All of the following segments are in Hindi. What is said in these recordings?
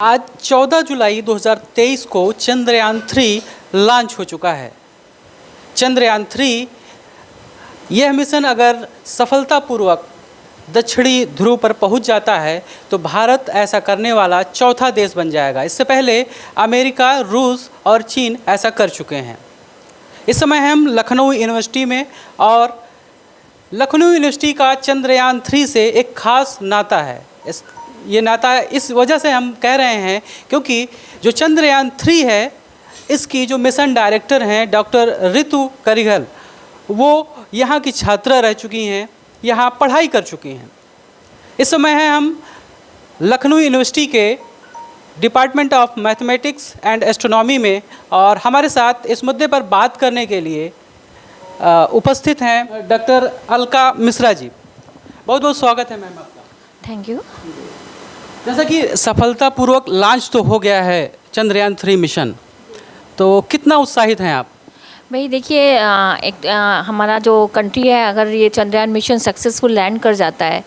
आज 14 जुलाई 2023 को चंद्रयान 3 लॉन्च हो चुका है। चंद्रयान 3 यह मिशन अगर सफलतापूर्वक दक्षिणी ध्रुव पर पहुंच जाता है तो भारत ऐसा करने वाला चौथा देश बन जाएगा। इससे पहले अमेरिका, रूस और चीन ऐसा कर चुके हैं। इस समय हम लखनऊ यूनिवर्सिटी में, और लखनऊ यूनिवर्सिटी का चंद्रयान 3 से एक खास नाता है। ये नाता इस वजह से हम कह रहे हैं क्योंकि जो चंद्रयान 3 है, इसकी जो मिशन डायरेक्टर हैं डॉक्टर रितु करिघल, वो यहाँ की छात्रा रह चुकी हैं, यहाँ पढ़ाई कर चुकी हैं। इस समय है हम लखनऊ यूनिवर्सिटी के department of mathematics and astronomy में, और हमारे साथ इस मुद्दे पर बात करने के लिए उपस्थित हैं डॉक्टर अलका मिश्रा जी। बहुत बहुत स्वागत है मैम आपका। Thank you. जैसा कि सफलतापूर्वक लॉन्च तो हो गया है चंद्रयान 3 मिशन, तो कितना उत्साहित हैं आप? भाई देखिए, हमारा जो कंट्री है, अगर ये चंद्रयान मिशन सक्सेसफुल लैंड कर जाता है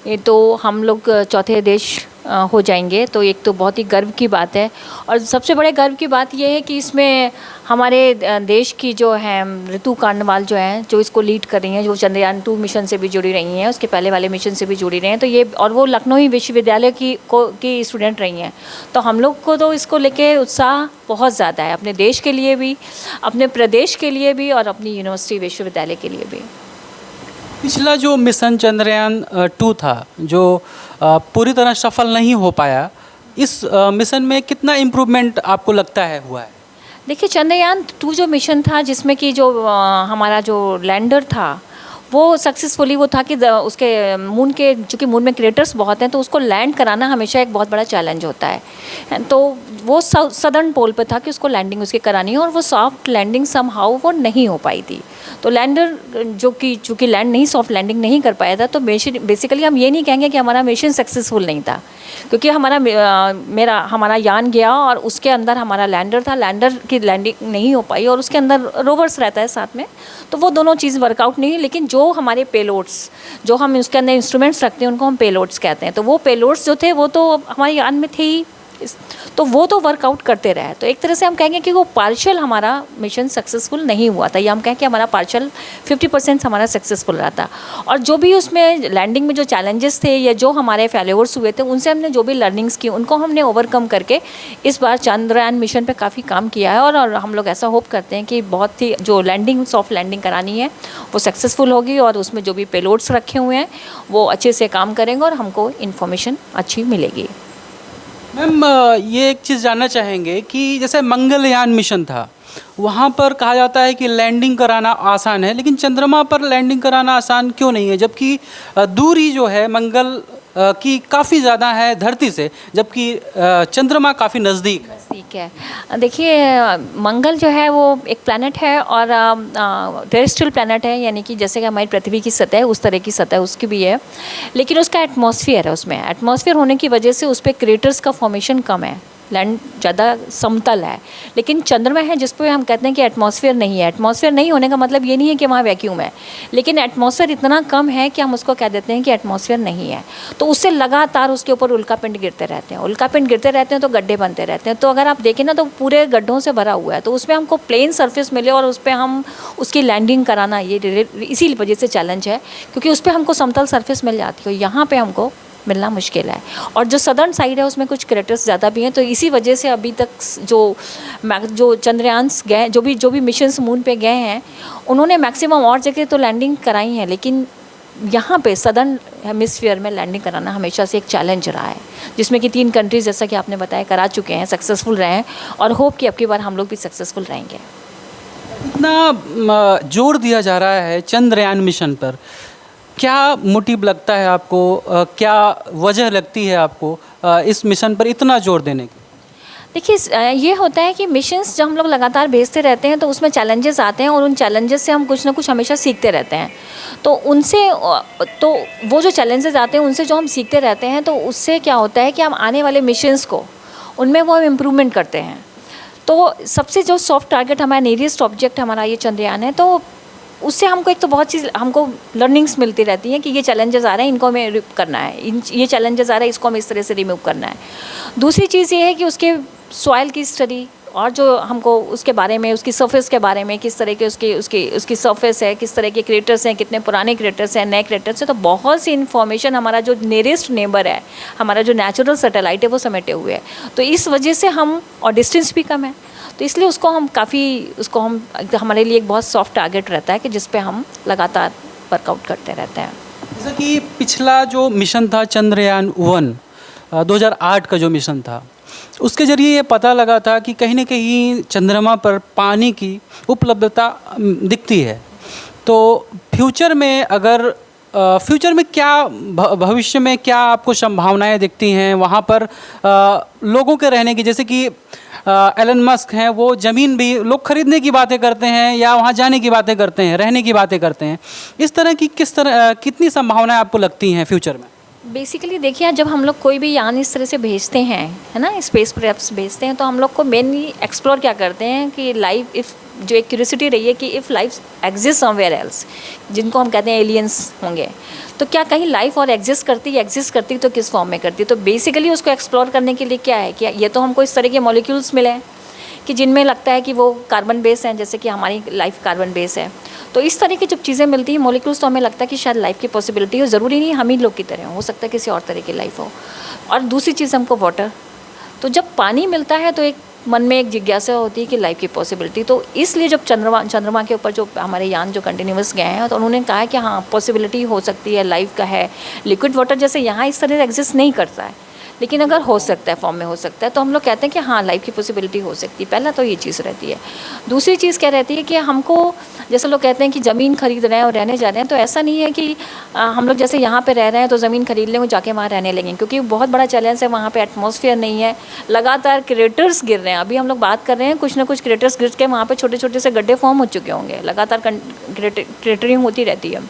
ये तो हम लोग चौथे देश हो जाएंगे। तो एक तो बहुत ही गर्व की बात है, और सबसे बड़े गर्व की बात ये है कि इसमें हमारे देश की जो है रितु कांडवाल जो हैं, जो इसको लीड कर रही हैं, जो चंद्रयान 2 मिशन से भी जुड़ी रही हैं, उसके पहले वाले मिशन से भी जुड़ी रही हैं, तो ये, और वो लखनऊ विश्वविद्यालय की स्टूडेंट रही हैं। तो हम लोग को तो इसको लेके उत्साह बहुत ज़्यादा है, अपने देश के लिए भी, अपने प्रदेश के लिए भी, और अपनी यूनिवर्सिटी विश्वविद्यालय के लिए भी। पिछला जो मिशन चंद्रयान 2 था, जो पूरी तरह सफल नहीं हो पाया, इस मिशन में कितना इम्प्रूवमेंट आपको लगता है हुआ है? देखिए, चंद्रयान 2 जो मिशन था, जिसमें कि जो हमारा जो लैंडर था वो सक्सेसफुली वो था कि उसके मून के, चूँकि मून में क्रेटर्स बहुत हैं, तो उसको लैंड कराना हमेशा एक बहुत बड़ा चैलेंज होता है। तो वो सदर्न पोल पे था कि उसको लैंडिंग उसकी करानी है, और वो सॉफ्ट लैंडिंग समहाउ वो नहीं हो पाई थी। तो लैंडर जो कि चूँकि लैंड नहीं, सॉफ्ट लैंडिंग नहीं कर पाया था, तो बेसिकली हम ये नहीं कहेंगे कि हमारा मिशन सक्सेसफुल नहीं था, क्योंकि हमारा यान गया और उसके अंदर हमारा लैंडर था, लैंडर की लैंडिंग नहीं हो पाई, और उसके अंदर रोवर्स रहता है साथ में, तो वो दोनों चीज़ वर्कआउट नहीं। लेकिन जो हमारे पेलोड्स, जो हम उसके अंदर इंस्ट्रूमेंट्स रखते हैं, उनको हम पेलोड्स कहते हैं। तो वो पेलोड्स जो थे वो तो हमारे यान में थे ही, तो वो तो वर्कआउट करते रहे। तो एक तरह से हम कहेंगे कि वो पार्शियल हमारा मिशन सक्सेसफुल नहीं हुआ था, या हम कहें कि हमारा पार्शियल 50% हमारा सक्सेसफुल रहा था। और जो भी उसमें लैंडिंग में जो चैलेंजेस थे या जो हमारे फेल्योर्स हुए थे, उनसे हमने जो भी लर्निंग्स की, उनको हमने ओवरकम करके इस बार चंद्रयान मिशन पे काफ़ी काम किया है। और हम लोग ऐसा होप करते हैं कि बहुत ही जो लैंडिंग, सॉफ्ट लैंडिंग करानी है वो सक्सेसफुल होगी, और उसमें जो भी पेलोड्स रखे हुए हैं वो अच्छे से काम करेंगे और हमको इन्फॉर्मेशन अच्छी मिलेगी। मैम, ये एक चीज़ जानना चाहेंगे कि जैसे मंगलयान मिशन था, वहाँ पर कहा जाता है कि लैंडिंग कराना आसान है, लेकिन चंद्रमा पर लैंडिंग कराना आसान क्यों नहीं है? जबकि दूरी जो है मंगल की काफ़ी ज़्यादा है धरती से, जबकि चंद्रमा काफ़ी नज़दीक है। ठीक है, देखिए, मंगल जो है वो एक प्लैनेट है, और टेरेस्ट्रियल प्लैनेट है, यानी कि जैसे कि हमारी पृथ्वी की सतह, उस तरह की सतह उसकी भी है, लेकिन उसका एटमॉस्फेयर है। उसमें एटमॉस्फेयर होने की वजह से उस पर क्रेटर्स का फॉर्मेशन कम है, लैंड ज़्यादा समतल है। लेकिन चंद्रमा है जिस पर हम कहते हैं कि एटमॉस्फेयर नहीं है। एटमॉस्फेयर नहीं होने का मतलब ये नहीं है कि वहाँ वैक्यूम है, लेकिन एटमॉस्फेयर इतना कम है कि हम उसको कह देते हैं कि एटमॉस्फेयर नहीं है। तो उससे लगातार उसके ऊपर उल्कापिंड गिरते रहते हैं, उल्कापिंड गिरते रहते हैं, तो गड्ढे बनते रहते हैं। तो अगर आप देखें ना, तो पूरे गड्ढों से भरा हुआ है, तो उसमें हमको प्लेन सरफेस मिले और उस पर हम उसकी लैंडिंग कराना, ये इसी वजह से चैलेंज है, क्योंकि उस पर हमको समतल सरफेस मिल जाती है, यहाँ पर हमको मिलना मुश्किल है। और जो सदर्न साइड है उसमें कुछ क्रेटर्स ज़्यादा भी हैं, तो इसी वजह से अभी तक जो चंद्रयान्स गए, जो भी मिशंस मून पे गए हैं, उन्होंने मैक्सिमम और जगह तो लैंडिंग कराई है, लेकिन यहाँ पे सदर्न हेमिस्फीयर में लैंडिंग कराना हमेशा से एक चैलेंज रहा है, जिसमें कि 3 कंट्रीज़, जैसा कि आपने बताया, करा चुके हैं, सक्सेसफुल रहे हैं, और होप कि अब की बार हम लोग भी सक्सेसफुल रहेंगे। इतना जोर दिया जा रहा है चंद्रयान मिशन पर, क्या मोटिव लगता है आपको, क्या वजह लगती है आपको इस मिशन पर इतना जोर देने की? देखिए, ये होता है कि मिशंस जब हम लोग लगातार भेजते रहते हैं तो उसमें चैलेंजेस आते हैं, और उन चैलेंजेस से हम कुछ ना कुछ हमेशा सीखते रहते हैं। तो वो जो चैलेंजेस आते हैं उनसे जो हम सीखते रहते हैं, तो उससे क्या होता है कि हम आने वाले मिशंस को, उनमें वो हम इम्प्रूवमेंट करते हैं। तो सबसे जो सॉफ्ट टारगेट हमारा, नियरेस्ट ऑब्जेक्ट हमारा ये चंद्रयान है, तो उससे हमको एक तो बहुत चीज़ हमको लर्निंग्स मिलती रहती हैं कि ये चैलेंजेस आ रहे हैं, इनको हमें करना है, ये चैलेंजेस आ रहे हैं, इसको हमें इस तरह से रिमूव करना है। दूसरी चीज़ ये है कि उसके सॉइल की स्टडी और जो हमको उसके बारे में, उसकी सरफेस के बारे में, किस तरह के उसकी सरफेस है, किस तरह के क्रेटर्स हैं, कितने पुराने क्रेटर्स हैं, नए क्रेटर्स हैं, तो बहुत सी इन्फॉर्मेशन हमारा जो नियरेस्ट नेबर है, हमारा जो नेचुरल सैटेलाइट है, वो समेटे हुए है। तो इस वजह से हम, और डिस्टेंस भी कम है, तो इसलिए उसको हम हमारे लिए एक बहुत सॉफ्ट टारगेट रहता है कि जिस पे हम लगातार वर्कआउट करते रहते हैं। जैसा कि पिछला जो मिशन था चंद्रयान-1 2008 का जो मिशन था, उसके ज़रिए ये पता लगा था कि कहीं न कहीं चंद्रमा पर पानी की उपलब्धता दिखती है। तो फ्यूचर में क्या भविष्य में क्या आपको संभावनाएं दिखती हैं वहाँ पर लोगों के रहने की? जैसे कि एलन मस्क हैं, वो ज़मीन भी लोग खरीदने की बातें करते हैं या वहाँ जाने की बातें करते हैं, रहने की बातें करते हैं। इस तरह की कितनी संभावनाएं आपको लगती हैं फ्यूचर में? बेसिकली देखिए, जब हम लोग कोई भी यान इस तरह से भेजते हैं, है ना, स्पेस क्राफ्ट्स भेजते हैं, तो हम लोग को मेनली एक्सप्लोर क्या करते हैं कि लाइफ, इफ़ जो एक क्यूरियोसिटी रही है कि if life exist somewhere else, जिनको हम कहते हैं एलियंस होंगे, तो क्या कहीं लाइफ और एग्जिस्ट करती तो किस फॉर्म में करती? तो बेसिकली उसको एक्सप्लोर करने के लिए क्या है कि ये तो हमको इस तरह के मॉलिक्यूल्स मिले हैं कि जिनमें लगता है कि वो कार्बन बेस हैं, जैसे कि हमारी लाइफ कार्बन बेस है। तो इस तरह की जब चीज़ें मिलती हैं मॉलिक्यूल्स, तो हमें लगता है कि शायद लाइफ की पॉसिबिलिटी हो, ज़रूरी नहीं हम ही लोग की तरह हो सकता है किसी और तरह की लाइफ हो। और दूसरी चीज़ हमको वाटर, तो जब पानी मिलता है तो एक मन में एक जिज्ञासा होती है कि लाइफ की पॉसिबिलिटी। तो इसलिए जब चंद्रमा के ऊपर जो हमारे यान जो कंटिन्यूअस गए हैं, तो उन्होंने कहा कि हाँ, पॉसिबिलिटी हो सकती है लाइफ का है। लिक्विड वाटर जैसे यहाँ इस तरह से एग्जिस्ट नहीं करता है, लेकिन अगर हो सकता है, फॉर्म में हो सकता है, तो हम लोग कहते हैं कि हाँ, लाइफ की पॉसिबिलिटी हो सकती है। पहला तो ये चीज़ रहती है। दूसरी चीज़ क्या रहती है कि हमको, जैसे लोग कहते हैं कि ज़मीन खरीद रहे हैं और रहने जा रहे हैं, तो ऐसा नहीं है कि हम लोग जैसे यहाँ पे रह रहे हैं तो ज़मीन खरीद लें और जाके वहाँ रहने लगेंगे, क्योंकि बहुत बड़ा चैलेंज है, वहाँ पे एटमॉस्फेयर नहीं है, लगातार क्रेटर्स गिर रहे हैं। अभी हम लोग बात कर रहे हैं, कुछ ना कुछ क्रेटर्स गिर के वहाँ पर छोटे छोटे से गड्ढे फॉर्म हो चुके होंगे, लगातार क्रेटरिंग होती रहती है।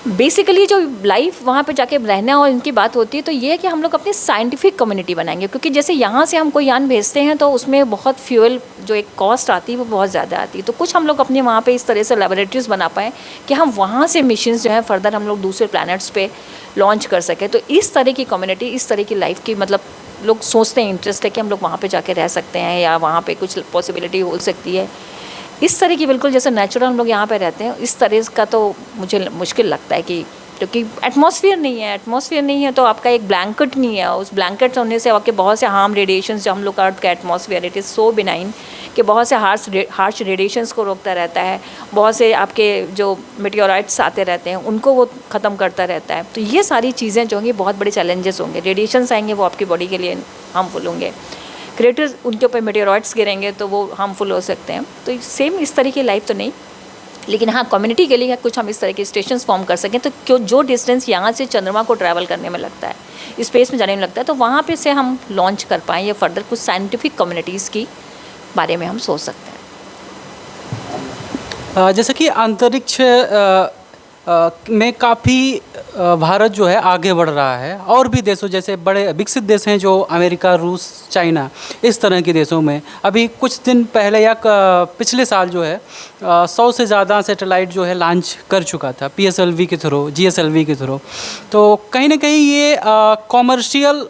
बेसिकली जो लाइफ वहाँ पे जाके रहना और इनकी बात होती है, तो ये है कि हम लोग अपनी साइंटिफिक कम्युनिटी बनाएंगे, क्योंकि जैसे यहाँ से हम कोई यान भेजते हैं तो उसमें बहुत फ्यूल जो एक कॉस्ट आती है वो बहुत ज़्यादा आती है। तो कुछ हम लोग अपने वहाँ पे इस तरह से लैबोरेटरीज बना पाएँ कि हम वहाँ से मिशंस जो है फर्दर हम लोग दूसरे प्लैनेट्स पे लॉन्च कर सकें। तो इस तरह की कम्युनिटी, इस तरह की लाइफ की, मतलब लोग सोचते हैं, इंटरेस्ट है कि हम लोग वहाँ पर जाके रह सकते हैं या वहाँ पर कुछ पॉसिबिलिटी हो सकती है। इस तरह की बिल्कुल जैसे नेचुरल हम लोग यहाँ पे रहते हैं, इस तरह का तो मुझे मुश्किल लगता है कि, क्योंकि एटमॉस्फेयर नहीं है तो आपका एक ब्लैंकेट नहीं है, उस ब्लैंकेट होने से आपके बहुत से हार्म रेडिएशंस, जो हम लोग अर्थ का atmosphere, it is so benign कि बहुत से हार्श रेडिएशंस को रोकता रहता है, बहुत से आपके जो मेटेओराइट्स आते रहते हैं उनको वो ख़त्म करता रहता है। तो ये सारी चीज़ें जो होंगी बहुत बड़े चैलेंजेस होंगे। रेडिएशंस आएंगे, वो आपकी बॉडी के लिए हार्मफुल होंगे। क्रेटर्स, उनके ऊपर मेटेओराइट्स गिरेंगे तो वो हार्मफुल हो सकते हैं। तो सेम इस तरह की लाइफ तो नहीं, लेकिन हाँ, कम्युनिटी के लिए कुछ हम इस तरह के स्टेशंस फॉर्म कर सकें, तो क्यों जो डिस्टेंस यहाँ से चंद्रमा को ट्रैवल करने में लगता है, स्पेस में जाने में लगता है, तो वहाँ पे से हम लॉन्च कर पाएँ या फर्दर कुछ साइंटिफिक कम्युनिटीज़ की बारे में हम सोच सकते हैं। जैसे कि अंतरिक्ष में काफ़ी भारत जो है आगे बढ़ रहा है, और भी देशों जैसे बड़े विकसित देश हैं जो अमेरिका, रूस, चाइना, इस तरह के देशों में अभी कुछ दिन पहले या पिछले साल जो है 100 से ज़्यादा सैटेलाइट जो है लॉन्च कर चुका था PSLV के थ्रू, GSLV के थ्रू। तो कहीं ना कहीं ये कॉमर्शियल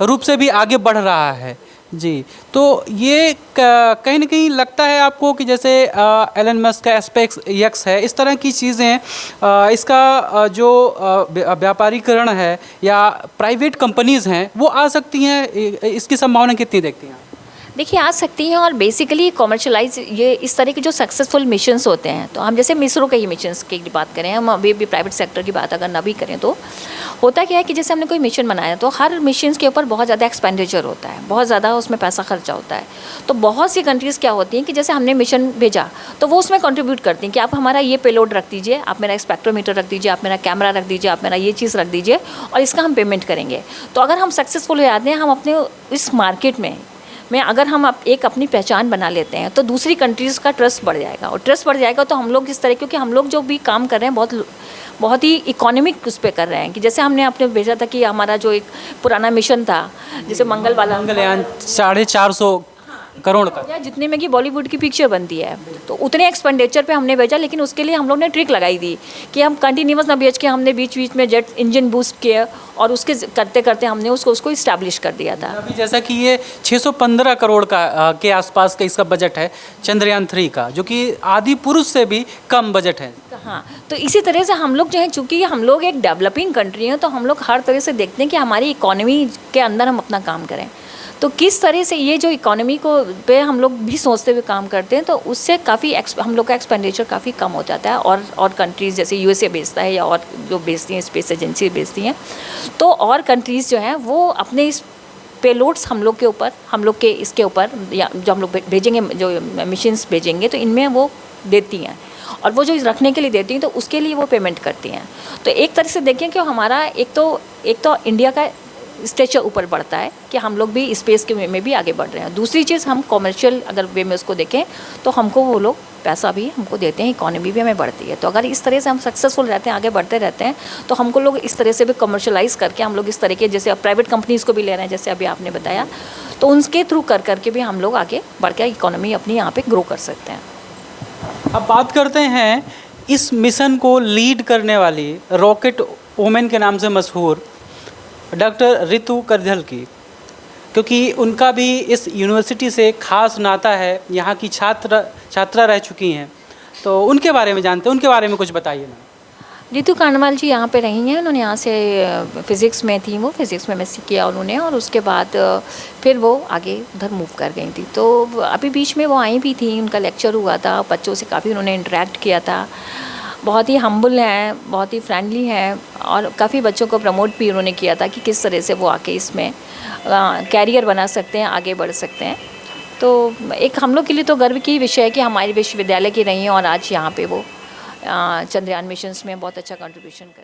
रूप से भी आगे बढ़ रहा है जी। तो ये कहीं ना कहीं लगता है आपको कि जैसे एलन मस्क का SpaceX है, इस तरह की चीज़ें, इसका जो व्यापारीकरण है या प्राइवेट कंपनीज़ हैं वो आ सकती हैं, इसकी संभावना कितनी देखती हैं? देखिए, आ सकती हैं, और बेसिकली कॉमर्शलाइज ये इस तरह के जो सक्सेसफुल मिशंस होते हैं, तो हम जैसे मिसरो के ही मिशंस की बात करें, हम अभी भी प्राइवेट सेक्टर की बात अगर ना भी करें, तो होता क्या है कि जैसे हमने कोई मिशन बनाया तो हर मिशन के ऊपर बहुत ज़्यादा एक्सपेंडिचर होता है, बहुत ज़्यादा उसमें पैसा खर्चा होता है। तो बहुत सी कंट्रीज़ क्या होती हैं कि जैसे हमने मिशन भेजा तो वो उसमें कंट्रीब्यूट करती हैं कि आप हमारा ये पेलोड रख दीजिए, आप मेरा स्पेक्ट्रोमीटर रख दीजिए, आप मेरा कैमरा रख दीजिए, आप मेरा ये चीज़ रख दीजिए, और इसका हम पेमेंट करेंगे। तो अगर हम सक्सेसफुल हो जाते हैं, हम अपने इस मार्केट में अगर हम एक अपनी पहचान बना लेते हैं, तो दूसरी कंट्रीज़ का ट्रस्ट बढ़ जाएगा, और ट्रस्ट बढ़ जाएगा तो हम लोग इस तरह, क्योंकि हम लोग जो भी काम कर रहे हैं बहुत ही इकोनॉमिक उस पर कर रहे हैं। कि जैसे हमने आपने भेजा था कि हमारा जो एक पुराना मिशन था, जैसे मंगल वाला, मंगलयान 450 करोड़ का। या जितने में कि बॉलीवुड की पिक्चर बनती है तो उतने एक्सपेंडिचर पे हमने भेजा, लेकिन उसके लिए हम लोग ने ट्रिक लगाई थी कि हम कंटिन्यूस ना भेज के हमने बीच बीच में जेट इंजन बूस्ट किया और उसके करते करते हमने उसको इस्टेब्लिश कर दिया था। अभी जैसा कि ये 615 करोड़ का के आसपास का इसका बजट है चंद्रयान 3 का, जो कि आदि पुरुष से भी कम बजट है। हाँ, तो इसी तरह से हम लोग जो है, चूँकि हम लोग एक डेवलपिंग कंट्री हैं, तो हम लोग हर तरह से देखते हैं कि हमारी इकोनॉमी के अंदर हम अपना काम करें। तो किस तरह से ये जो इकोनॉमी को पे हम लोग भी सोचते हुए काम करते हैं, तो उससे काफ़ी हम लोग का एक्सपेंडिचर काफ़ी कम हो जाता है। और कंट्रीज़ जैसे यूएसए भेजता है या और जो भेजती हैं, स्पेस एजेंसी भेजती हैं, तो और कंट्रीज़ जो हैं वो अपने इस पेलोड्स हम लोग के ऊपर, हम लोग के इसके ऊपर, या जो हम लोग भेजेंगे, जो मिशंस भेजेंगे, तो इनमें वो देती हैं और वो जो रखने के लिए देती हैं तो उसके लिए वो पेमेंट करती हैं। तो एक तरह से देखें कि हमारा एक तो इंडिया का स्टेचर ऊपर बढ़ता है कि हम लोग भी स्पेस के में भी आगे बढ़ रहे हैं। दूसरी चीज़, हम कॉमर्शियल अगर वे में उसको देखें तो हमको वो लोग पैसा भी हमको देते हैं, इकोनॉमी भी हमें बढ़ती है। तो अगर इस तरह से हम सक्सेसफुल रहते हैं, आगे बढ़ते रहते हैं, तो हमको लोग इस तरह से भी कमर्शलाइज़ करके हम लोग इस तरह के, जैसे अब प्राइवेट कंपनीज़ को भी ले रहे हैं, जैसे अभी आपने बताया, तो उनके थ्रू करके भी हम लोग आगे बढ़ के इकोनॉमी अपनी यहाँ पर ग्रो कर सकते हैं। अब बात करते हैं इस मिशन को लीड करने वाली रॉकेट वुमेन के नाम से मशहूर डॉक्टर रितु करधल की, क्योंकि उनका भी इस यूनिवर्सिटी से खास नाता है, यहाँ की छात्रा रह चुकी हैं, तो उनके बारे में जानते हैं, उनके बारे में कुछ बताइए ना। रितु कांडवाल जी यहाँ पे रही हैं। उन्होंने यहाँ से फिज़िक्स में थी, वो फिज़िक्स में एमएससी किया उन्होंने, और उसके बाद फिर वो आगे उधर मूव कर गई थी। तो अभी बीच में वो आई भी थी, उनका लेक्चर हुआ था, बच्चों से काफ़ी उन्होंने इंटरेक्ट किया था। बहुत ही हम्बल हैं, बहुत ही फ्रेंडली हैं, और काफ़ी बच्चों को प्रमोट भी उन्होंने किया था कि किस तरह से वो आके इसमें कैरियर बना सकते हैं, आगे बढ़ सकते हैं। तो एक हम लोग के लिए तो गर्व की विषय है कि हमारे विश्वविद्यालय की रही हैं और आज यहाँ पे वो चंद्रयान मिशंस में बहुत अच्छा कंट्रीब्यूशन कर